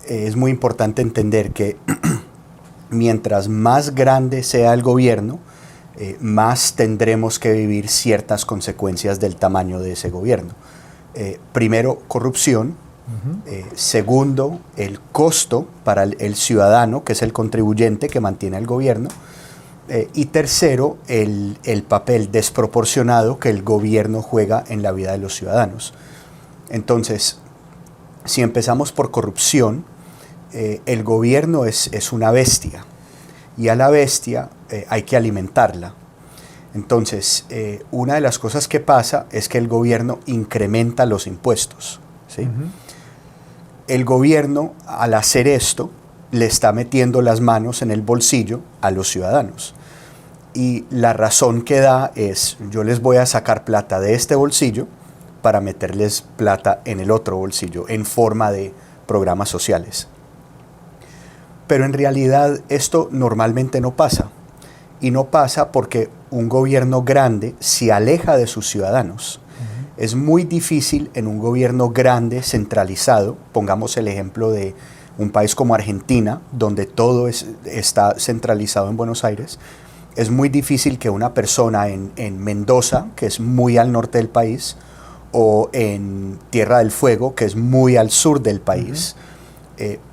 es muy importante entender que mientras más grande sea el gobierno, más tendremos que vivir ciertas consecuencias del tamaño de ese gobierno. Primero, corrupción. Segundo, el costo para el ciudadano, que es el contribuyente que mantiene el gobierno. Y tercero, el papel desproporcionado que el gobierno juega en la vida de los ciudadanos. Entonces, si empezamos por corrupción, el gobierno es una bestia, y a la bestia hay que alimentarla. Entonces, una de las cosas que pasa es que el gobierno incrementa los impuestos, ¿sí? El gobierno, al hacer esto, le está metiendo las manos en el bolsillo a los ciudadanos. Y la razón que da es: yo les voy a sacar plata de este bolsillo para meterles plata en el otro bolsillo, en forma de programas sociales. Pero en realidad esto normalmente no pasa. Y no pasa porque un gobierno grande se aleja de sus ciudadanos. Es muy difícil en un gobierno grande, centralizado, pongamos el ejemplo de un país como Argentina, donde todo está centralizado en Buenos Aires. Es muy difícil que una persona en Mendoza, que es muy al norte del país, o en Tierra del Fuego, que es muy al sur del país,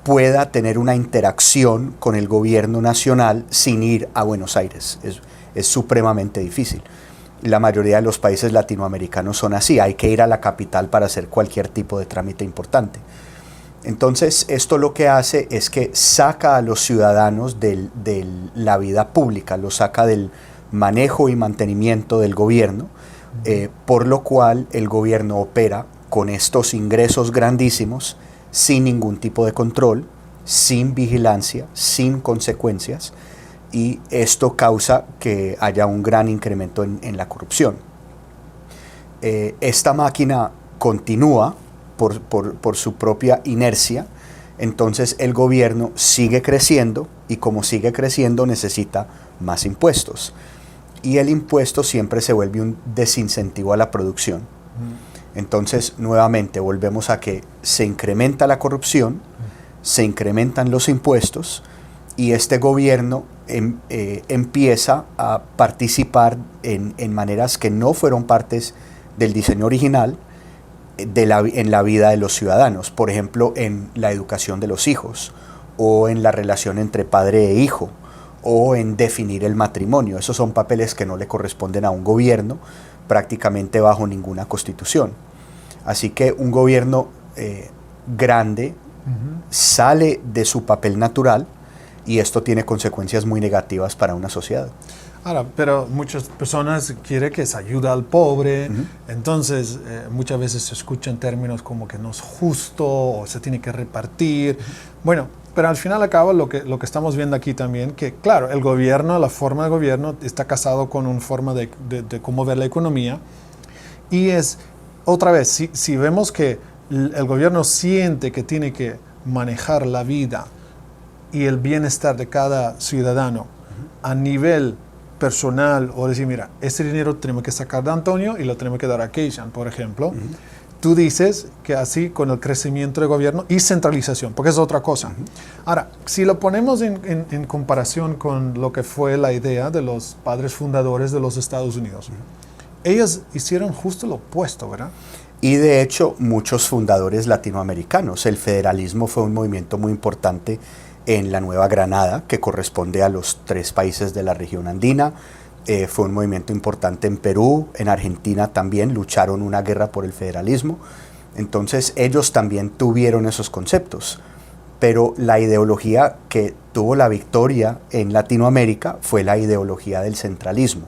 pueda tener una interacción con el gobierno nacional sin ir a Buenos Aires. Es supremamente difícil. La mayoría de los países latinoamericanos son así, hay que ir a la capital para hacer cualquier tipo de trámite importante. Entonces, esto lo que hace es que saca a los ciudadanos de la vida pública, los saca del manejo y mantenimiento del gobierno, por lo cual el gobierno opera con estos ingresos grandísimos, sin ningún tipo de control, sin vigilancia, sin consecuencias, y esto causa que haya un gran incremento en la corrupción. Esta máquina continúa por su propia inercia, entonces el gobierno sigue creciendo, y como sigue creciendo necesita más impuestos, y el impuesto siempre se vuelve un desincentivo a la producción. Entonces nuevamente volvemos a que se incrementa la corrupción, se incrementan los impuestos, y este gobierno empieza a participar en maneras que no fueron partes del diseño original en la vida de los ciudadanos. Por ejemplo, en la educación de los hijos, o en la relación entre padre e hijo, o en definir el matrimonio. Esos son papeles que no le corresponden a un gobierno prácticamente bajo ninguna constitución. Así que un gobierno grande sale de su papel natural, y esto tiene consecuencias muy negativas para una sociedad. Ahora, pero muchas personas quieren que se ayude al pobre, entonces muchas veces se escuchan términos como que no es justo o se tiene que repartir. Bueno, pero al final acaba lo que estamos viendo aquí también, que claro, el gobierno, la forma de gobierno está casado con una forma de cómo ver la economía, y es, otra vez, si vemos que el gobierno siente que tiene que manejar la vida y el bienestar de cada ciudadano a nivel personal, o decir, mira, este dinero tenemos que sacar de Antonio y lo tenemos que dar a Keishan, por ejemplo. Tú dices que así, con el crecimiento del gobierno y centralización, porque es otra cosa. Ahora, si lo ponemos en comparación con lo que fue la idea de los padres fundadores de los Estados Unidos, ellos hicieron justo lo opuesto, ¿verdad? Y de hecho, muchos fundadores latinoamericanos. El federalismo fue un movimiento muy importante en la Nueva Granada, que corresponde a los 3 países de la región andina. Fue un movimiento importante en Perú, en Argentina también lucharon una guerra por el federalismo. Entonces ellos también tuvieron esos conceptos, pero la ideología que tuvo la victoria en Latinoamérica fue la ideología del centralismo.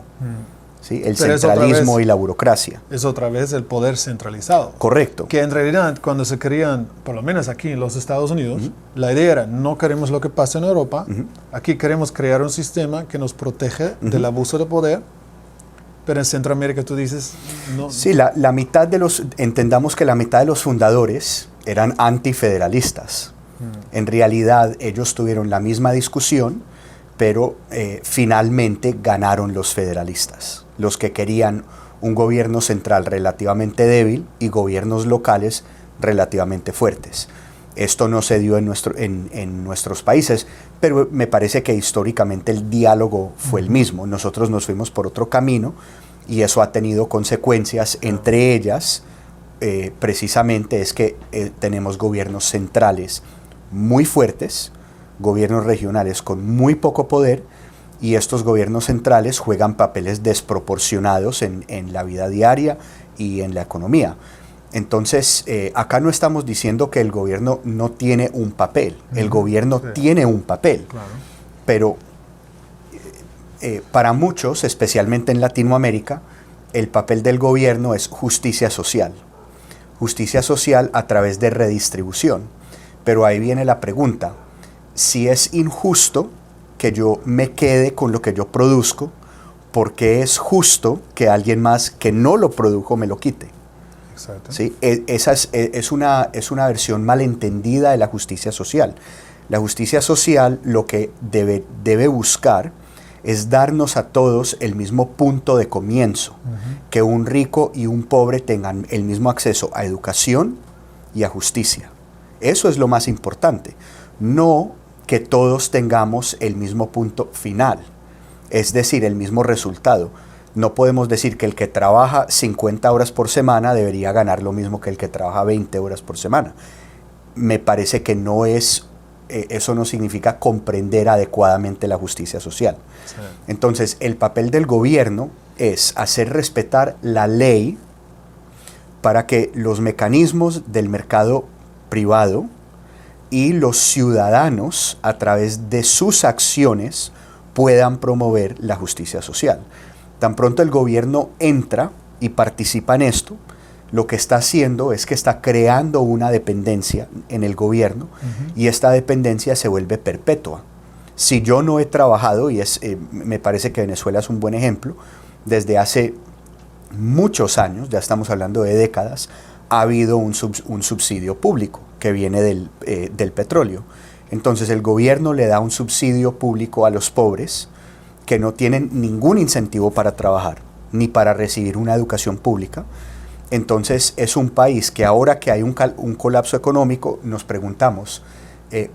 ¿Sí? El centralismo y la burocracia. Es otra vez el poder centralizado. Correcto. Que en realidad, cuando se querían, por lo menos aquí en los Estados Unidos, la idea era: no queremos lo que pasa en Europa, aquí queremos crear un sistema que nos protege del abuso de poder, pero en Centroamérica tú dices... no. Sí, la mitad de entendamos que la mitad de los fundadores eran antifederalistas. En realidad, ellos tuvieron la misma discusión, pero finalmente ganaron los federalistas, los que querían un gobierno central relativamente débil y gobiernos locales relativamente fuertes. Esto no se dio en nuestros países, pero me parece que históricamente el diálogo fue el mismo. Nosotros nos fuimos por otro camino y eso ha tenido consecuencias, entre ellas precisamente es que tenemos gobiernos centrales muy fuertes, gobiernos regionales con muy poco poder, y estos gobiernos centrales juegan papeles desproporcionados en la vida diaria y en la economía. Entonces, acá no estamos diciendo que el gobierno no tiene un papel, el gobierno tiene un papel, Claro. pero para muchos, especialmente en Latinoamérica, el papel del gobierno es justicia social a través de redistribución. Pero ahí viene la pregunta, si es injusto que yo me quede con lo que yo produzco, ¿por qué es justo que alguien más que no lo produjo me lo quite? Exacto. ¿Sí? Esa es una versión malentendida de la justicia social. La justicia social lo que debe buscar es darnos a todos el mismo punto de comienzo, que un rico y un pobre tengan el mismo acceso a educación y a justicia. Eso es lo más importante, no que todos tengamos el mismo punto final, es decir, el mismo resultado. No podemos decir que el que trabaja 50 horas por semana debería ganar lo mismo que el que trabaja 20 horas por semana. Me parece que no es, eso no significa comprender adecuadamente la justicia social. Sí. Entonces, el papel del gobierno es hacer respetar la ley para que los mecanismos del mercado privado y los ciudadanos, a través de sus acciones, puedan promover la justicia social. Tan pronto el gobierno entra y participa en esto, lo que está haciendo es que está creando una dependencia en el gobierno y esta dependencia se vuelve perpetua. Si yo no he trabajado, y me parece que Venezuela es un buen ejemplo, desde hace muchos años, ya estamos hablando de décadas, ha habido un subsidio público que viene del petróleo. Entonces el gobierno le da un subsidio público a los pobres que no tienen ningún incentivo para trabajar ni para recibir una educación pública. Entonces es un país que ahora que hay un colapso económico, nos preguntamos,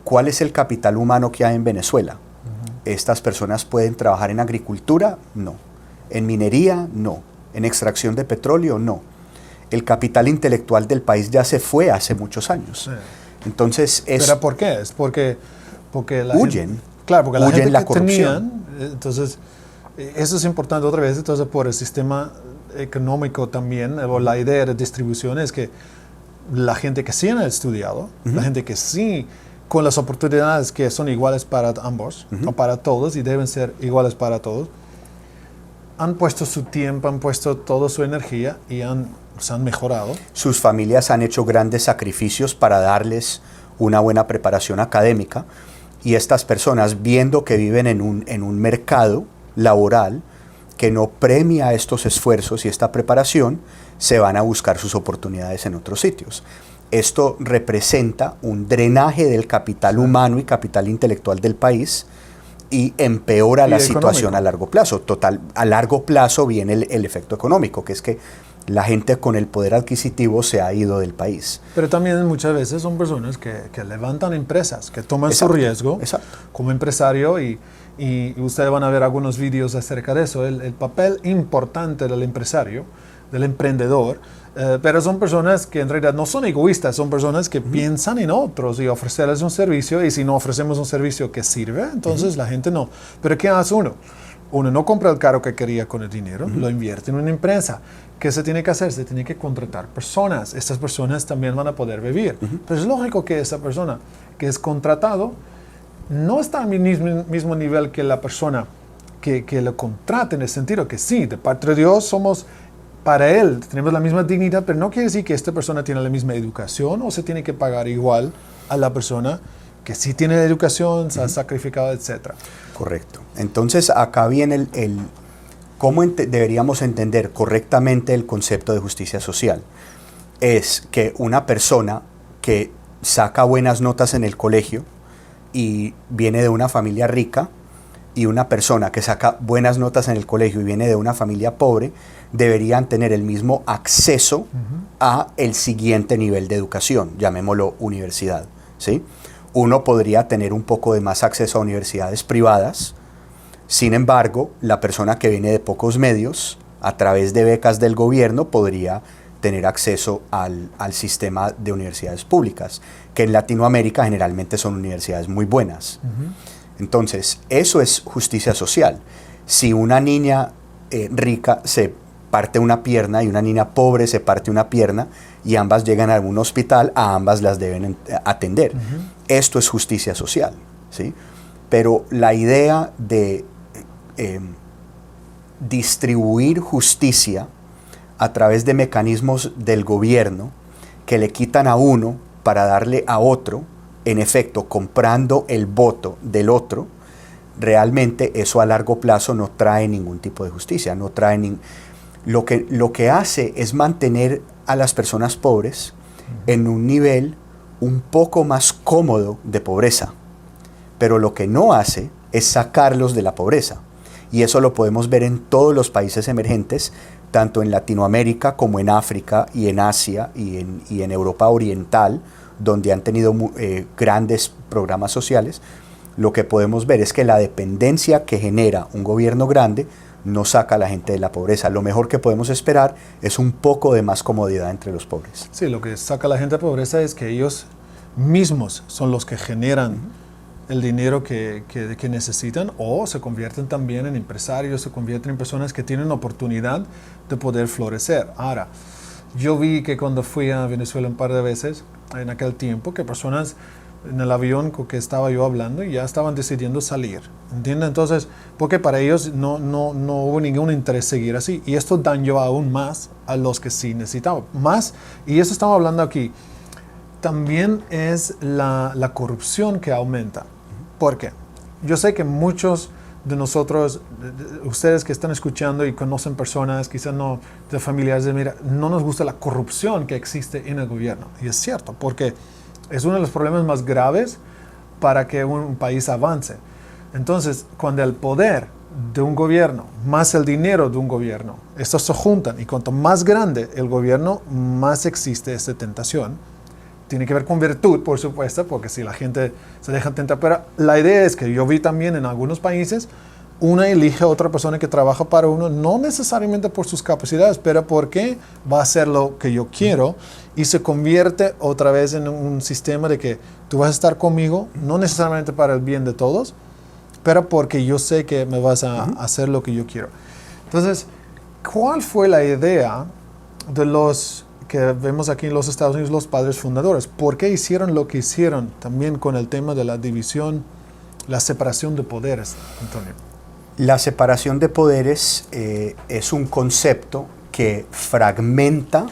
¿cuál es el capital humano que hay en Venezuela? ¿Estas personas pueden trabajar en agricultura? No. ¿En minería? No. ¿En extracción de petróleo? No. El capital intelectual del país ya se fue hace muchos años. Sí. Entonces es... ¿Pero por qué? Es porque la huyen. Gente, claro, porque la Huyen gente la que corrupción. tenían, entonces, eso es importante otra vez, entonces por el sistema económico también, o la idea de distribución es que la gente que sí ha estudiado, la gente que sí, con las oportunidades que son iguales para ambos, o para todos, y deben ser iguales para todos, han puesto su tiempo, han puesto toda su energía y se han mejorado. Sus familias han hecho grandes sacrificios para darles una buena preparación académica, y estas personas, viendo que viven en un mercado laboral que no premia estos esfuerzos y esta preparación, se van a buscar sus oportunidades en otros sitios. Esto representa un drenaje del capital humano y capital intelectual del país y empeora la situación a largo plazo. Total, a largo plazo viene el efecto económico, que es que la gente con el poder adquisitivo se ha ido del país. Pero también muchas veces son personas que levantan empresas, que toman su riesgo como empresario y ustedes van a ver algunos vídeos acerca de eso, el papel importante del empresario, del emprendedor, pero son personas que en realidad no son egoístas, son personas que piensan en otros y ofrecerles un servicio, y si no ofrecemos un servicio que sirve, entonces la gente no. Pero ¿qué hace uno? Uno no compra el carro que quería con el dinero, lo invierte en una empresa. ¿Qué se tiene que hacer? Se tiene que contratar personas. Estas personas también van a poder vivir. Pero es lógico que esa persona que es contratado no está al mismo nivel que la persona que lo contrata, en el sentido que sí, de parte de Dios somos para Él, tenemos la misma dignidad, pero no quiere decir que esta persona tiene la misma educación o se tiene que pagar igual a la persona que sí tiene educación, se ha sacrificado, etc. Correcto. Entonces acá viene cómo deberíamos entender correctamente el concepto de justicia social. Es que una persona que saca buenas notas en el colegio y viene de una familia rica, y una persona que saca buenas notas en el colegio y viene de una familia pobre, deberían tener el mismo acceso a el siguiente nivel de educación, llamémoslo universidad, ¿sí? Uno podría tener un poco de más acceso a universidades privadas. Sin embargo, la persona que viene de pocos medios, a través de becas del gobierno, podría tener acceso al sistema de universidades públicas, que en Latinoamérica generalmente son universidades muy buenas. Entonces, eso es justicia social. Si una niña rica se parte una pierna y una niña pobre se parte una pierna y ambas llegan a un hospital, a ambas las deben atender. Esto es justicia social, ¿sí? Pero la idea de distribuir justicia a través de mecanismos del gobierno que le quitan a uno para darle a otro, en efecto, comprando el voto del otro, realmente eso a largo plazo no trae ningún tipo de justicia, no trae lo que hace es mantener a las personas pobres en un nivel un poco más cómodo de pobreza, pero lo que no hace es sacarlos de la pobreza. Y eso lo podemos ver en todos los países emergentes, tanto en Latinoamérica como en África y en Asia y en Europa Oriental, donde han tenido grandes programas sociales. Lo que podemos ver es que la dependencia que genera un gobierno grande no saca a la gente de la pobreza. Lo mejor que podemos esperar es un poco de más comodidad entre los pobres. Sí, lo que saca a la gente de pobreza es que ellos mismos son los que generan el dinero que necesitan, o se convierten también en empresarios, se convierten en personas que tienen oportunidad de poder florecer. Ahora, yo vi que cuando fui a Venezuela un par de veces, en aquel tiempo, que personas en el avión con que estaba yo hablando ya estaban decidiendo salir, ¿entiendes? Entonces, porque para ellos no hubo ningún interés seguir así, y esto dañó aún más a los que sí necesitaban. Más, y eso estamos hablando aquí, también es la corrupción que aumenta. ¿Por qué? Yo sé que muchos de nosotros, ustedes que están escuchando y conocen personas, quizás no de familiares, mira, no nos gusta la corrupción que existe en el gobierno. Y es cierto, porque es uno de los problemas más graves para que un país avance. Entonces, cuando el poder de un gobierno más el dinero de un gobierno, estos se juntan, y cuanto más grande el gobierno, más existe esta tentación. Tiene que ver con virtud, por supuesto, porque si la gente se deja tentar. Pero la idea es que yo vi también en algunos países, una elige a otra persona que trabaja para uno, no necesariamente por sus capacidades, pero porque va a hacer lo que yo quiero, y se convierte otra vez en un sistema de que tú vas a estar conmigo, no necesariamente para el bien de todos, pero porque yo sé que me vas a hacer lo que yo quiero. Entonces, ¿cuál fue la idea de los que vemos aquí en los Estados Unidos, los padres fundadores? ¿Por qué hicieron lo que hicieron también con el tema de la división, la separación de poderes, Antonio? La separación de poderes es un concepto que fragmenta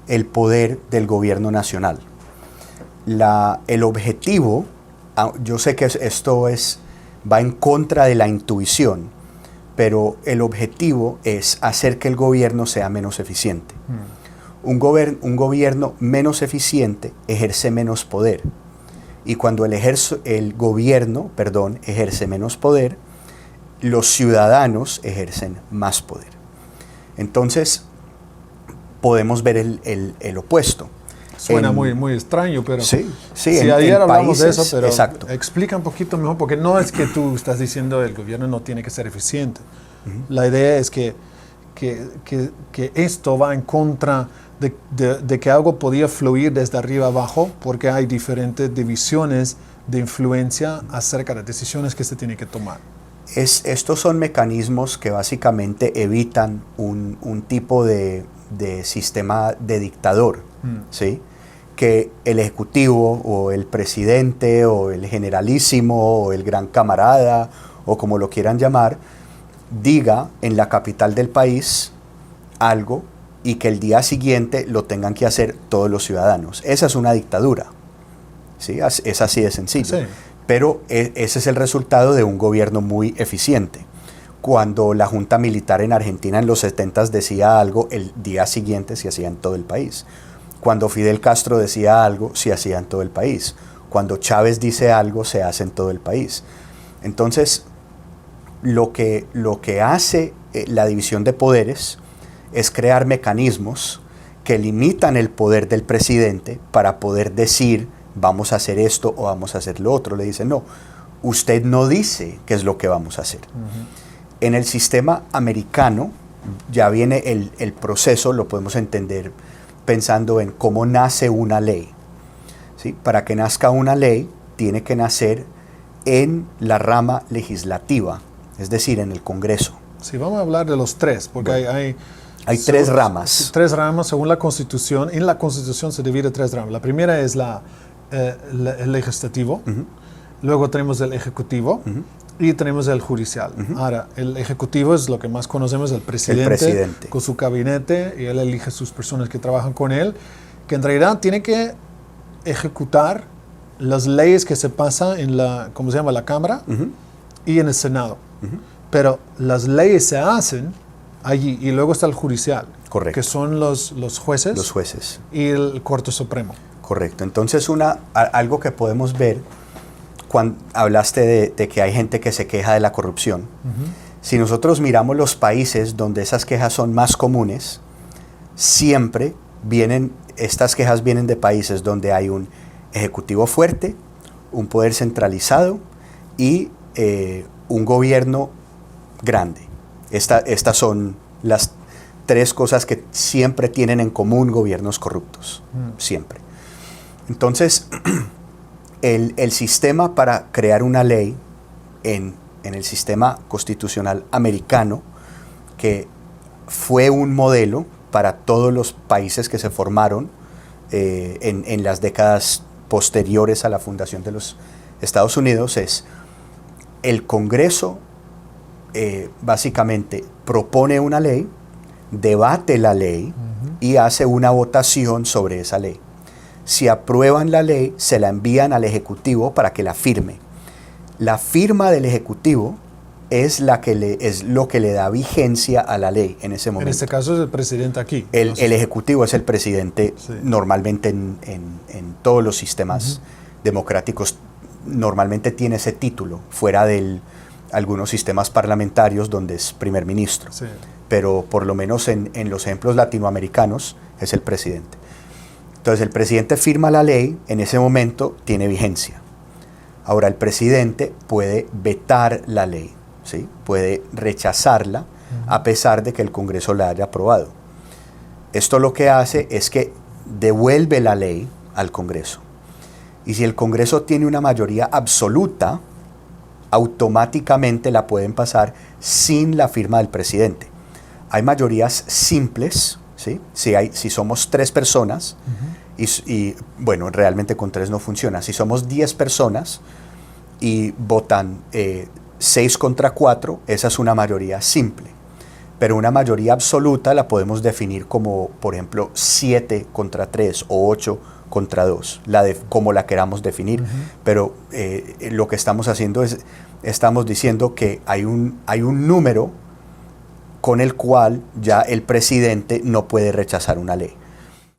el poder del gobierno nacional. El objetivo, yo sé que esto va en contra de la intuición, pero el objetivo es hacer que el gobierno sea menos eficiente. Un gobierno menos eficiente ejerce menos poder, y cuando el gobierno ejerce menos poder, los ciudadanos ejercen más poder. Entonces podemos ver el opuesto. Suena muy extraño, pero sí, si ayer hablamos de eso, pero exacto. Explica un poquito mejor, porque no es que tú estás diciendo el gobierno no tiene que ser eficiente. La idea es que esto va en contra de que algo podía fluir desde arriba abajo, porque hay diferentes divisiones de influencia acerca de decisiones que se tienen que tomar. Estos son mecanismos que básicamente evitan un tipo de sistema de dictador, ¿sí? Que el ejecutivo o el presidente o el generalísimo o el gran camarada o como lo quieran llamar, diga en la capital del país algo y que el día siguiente lo tengan que hacer todos los ciudadanos. Esa es una dictadura, ¿sí? Es así de sencillo. Sí. Pero ese es el resultado de un gobierno muy eficiente. Cuando la junta militar en Argentina en los 70s decía algo, el día siguiente se hacía en todo el país. Cuando Fidel Castro decía algo, se hacía en todo el país. Cuando Chávez dice algo, se hace en todo el país. Entonces, lo que hace la división de poderes es crear mecanismos que limitan el poder del presidente para poder decir vamos a hacer esto o vamos a hacer lo otro. Le dicen, no, usted no dice qué es lo que vamos a hacer. En el sistema americano ya viene el proceso, lo podemos entender pensando en cómo nace una ley. ¿Sí? Para que nazca una ley, tiene que nacer en la rama legislativa, es decir, en el Congreso. Sí, vamos a hablar de los tres, porque bueno, hay tres ramas. Tres ramas según la Constitución. En la Constitución se divide tres ramas. La primera es el legislativo, luego tenemos el ejecutivo y tenemos el judicial. Ahora, el ejecutivo es lo que más conocemos, el presidente con su gabinete, y él elige sus personas que trabajan con él, que en realidad tiene que ejecutar las leyes que se pasan en la, ¿cómo se llama?, la Cámara y en el Senado. Pero las leyes se hacen allí, y luego está el judicial, correcto, que son los jueces. Los jueces. Y el Corte Supremo. Correcto. Entonces, algo que podemos ver, cuando hablaste de que hay gente que se queja de la corrupción, si nosotros miramos los países donde esas quejas son más comunes, siempre estas quejas vienen de países donde hay un ejecutivo fuerte, un poder centralizado y un gobierno grande. Estas son las tres cosas que siempre tienen en común gobiernos corruptos, siempre. Entonces, el sistema para crear una ley en el sistema constitucional americano, que fue un modelo para todos los países que se formaron en las décadas posteriores a la fundación de los Estados Unidos, es el Congreso básicamente propone una ley, debate la ley y hace una votación sobre esa ley. Si aprueban la ley, se la envían al Ejecutivo para que la firme. La firma del Ejecutivo es lo que le da vigencia a la ley en ese momento. En este caso es el presidente aquí. El Ejecutivo es el presidente, sí. Normalmente en todos los sistemas democráticos normalmente tiene ese título, fuera de algunos sistemas parlamentarios donde es primer ministro. Sí. Pero por lo menos en los ejemplos latinoamericanos es el presidente. Entonces el presidente firma la ley, en ese momento tiene vigencia. Ahora el presidente puede vetar la ley, ¿sí? Puede rechazarla a pesar de que el Congreso la haya aprobado. Esto lo que hace es que devuelve la ley al Congreso. Y si el Congreso tiene una mayoría absoluta, automáticamente la pueden pasar sin la firma del presidente. Hay mayorías simples, ¿sí? Si somos 3 personas, y bueno, realmente con 3 no funciona. Si somos 10 personas y votan 6 contra 4, esa es una mayoría simple. Pero una mayoría absoluta la podemos definir como, por ejemplo, 7 contra 3 o 8 contra 2, como la queramos definir. Pero lo que estamos haciendo es, estamos diciendo que hay un número con el cual ya el presidente no puede rechazar una ley.